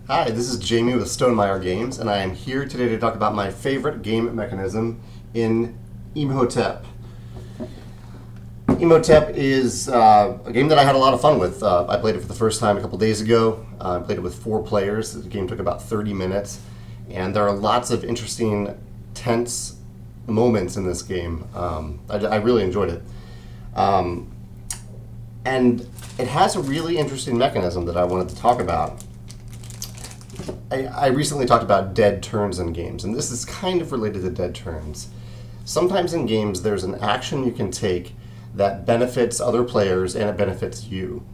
Hi, this is Jamey with Stonemeyer Games, and I am here today to talk about my favorite game mechanism in Imhotep. Imhotep is a game that I had a lot of fun with. I played it for the first time a couple days ago. I played it with 4 players. The game took about 30 minutes, and there are lots of interesting, tense moments in this game. I really enjoyed it. And it has a really interesting mechanism that I wanted to talk about. I recently talked about dead turns in games, and this is kind of related to dead turns. Sometimes in games there's an action you can take that benefits other players and it benefits you.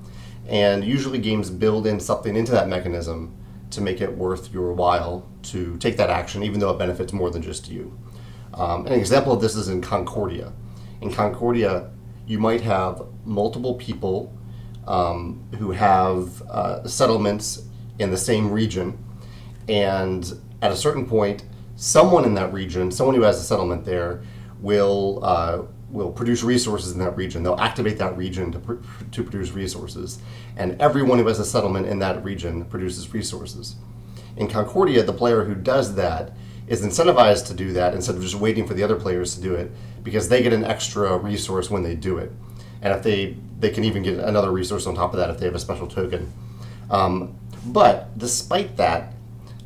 And usually games build in something into that mechanism to make it worth your while to take that action, even though it benefits more than just you. An example of this is in Concordia. In Concordia, you might have multiple people who have settlements in the same region, and at a certain point, someone in that region, someone who has a settlement there, will produce resources in that region. They'll activate that region to produce resources, and everyone who has a settlement in that region produces resources. In Concordia, the player who does that is incentivized to do that instead of just waiting for the other players to do it, because they get an extra resource when they do it, and if they can even get another resource on top of that if they have a special token. But despite that,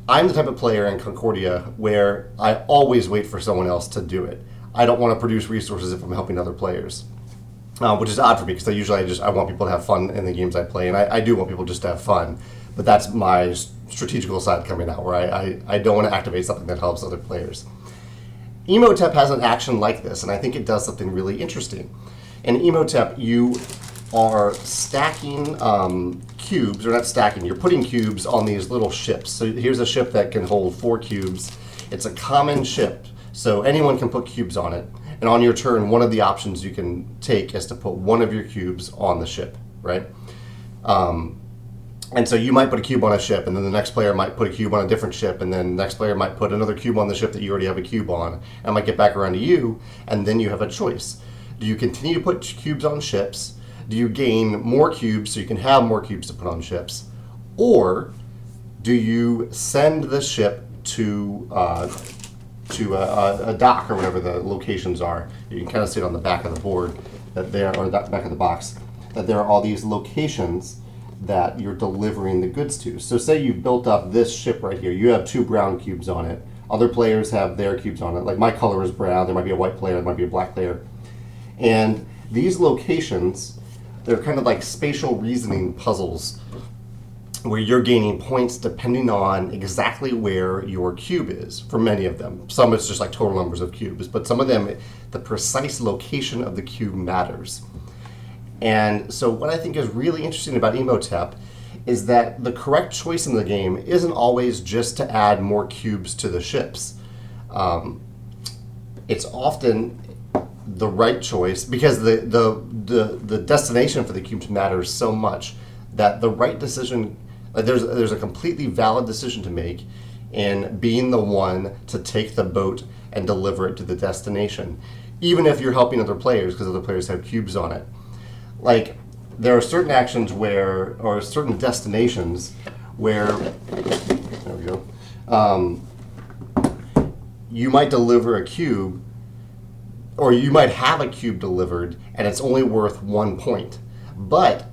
I'm the type of player in Concordia where I always wait for someone else to do it. I don't want to produce resources if I'm helping other players, which is odd for me because I want people to have fun in the games I play, and I do want people just to have fun. But that's my strategical side coming out, where I don't want to activate something that helps other players. Imhotep has an action like this, and I think it does something really interesting. In Imhotep, you are stacking cubes, or not stacking, you're putting cubes on these little ships. So here's a ship that can hold 4 cubes. It's a common ship, so anyone can put cubes on it. And on your turn, one of the options you can take is to put one of your cubes on the ship, right? And so you might put a cube on a ship, and then the next player might put a cube on a different ship, and then the next player might put another cube on the ship that you already have a cube on, and might get back around to you, and then you have a choice. Do you continue to put cubes on ships? Do you gain more cubes so you can have more cubes to put on ships? Or do you send the ship to a dock, or whatever the locations are? You can kind of see it on the back of the board, that there, or that back of the box, that there are all these locations that you're delivering the goods to. So say you've built up this ship right here. You have 2 brown cubes on it. Other players have their cubes on it. Like my color is brown. There might be a white player. There might be a black player. And these locations, they're kind of like spatial reasoning puzzles where you're gaining points depending on exactly where your cube is, for many of them. Some it's just like total numbers of cubes, but some of them, the precise location of the cube matters. And so what I think is really interesting about Imhotep is that the correct choice in the game isn't always just to add more cubes to the ships. It's often the right choice, because the destination for the cubes matters so much that the right decision, there's a completely valid decision to make in being the one to take the boat and deliver it to the destination, even if you're helping other players because other players have cubes on it. Like, there are certain actions where, or certain destinations where, there we go, you might deliver a cube, or you might have a cube delivered, and it's only worth 1 point. But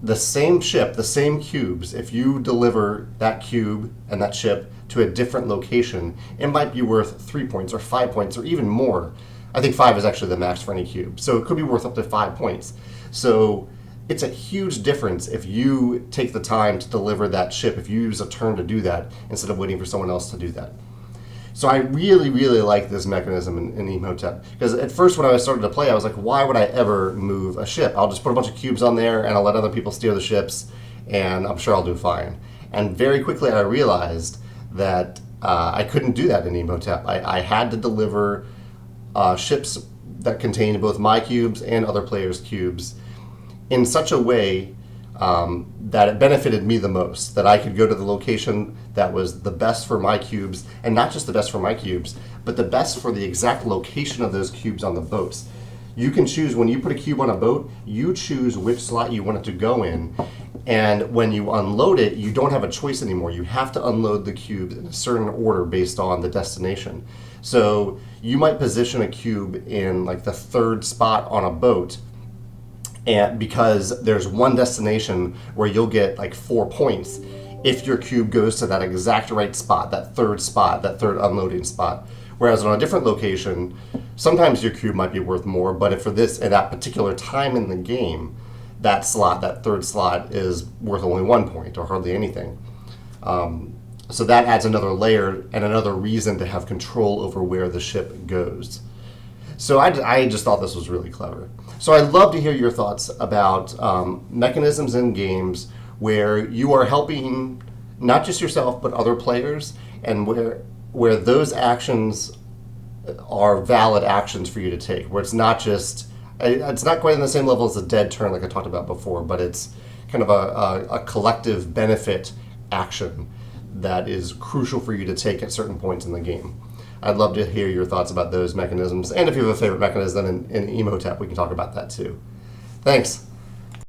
the same ship, the same cubes, if you deliver that cube and that ship to a different location, it might be worth 3 points or 5 points or even more. I think 5 is actually the max for any cube. So it could be worth up to 5 points. So it's a huge difference if you take the time to deliver that ship, if you use a turn to do that, instead of waiting for someone else to do that. So I really, really like this mechanism in Imhotep. Because at first when I started to play, I was like, why would I ever move a ship? I'll just put a bunch of cubes on there and I'll let other people steer the ships, and I'm sure I'll do fine. And very quickly I realized that I couldn't do that in Imhotep. I had to deliver ships that contained both my cubes and other players' cubes in such a way that it benefited me the most, that I could go to the location that was the best for my cubes, and not just the best for my cubes, but the best for the exact location of those cubes on the boats. You can choose, when you put a cube on a boat, you choose which slot you want it to go in. And when you unload it, you don't have a choice anymore. You have to unload the cubes in a certain order based on the destination. So you might position a cube in like the third spot on a boat, and because there's one destination where you'll get like 4 points if your cube goes to that exact right spot, that third unloading spot. Whereas on a different location, sometimes your cube might be worth more, but if for this at that particular time in the game, that slot, that third slot, is worth only 1 point or hardly anything. So that adds another layer and another reason to have control over where the ship goes. So I just thought this was really clever. So I'd love to hear your thoughts about mechanisms in games where you are helping not just yourself but other players, and where those actions are valid actions for you to take, where it's not quite on the same level as a dead turn like I talked about before, but it's kind of a collective benefit action that is crucial for you to take at certain points in the game. I'd love to hear your thoughts about those mechanisms, and if you have a favorite mechanism in Imhotep, we can talk about that too. Thanks.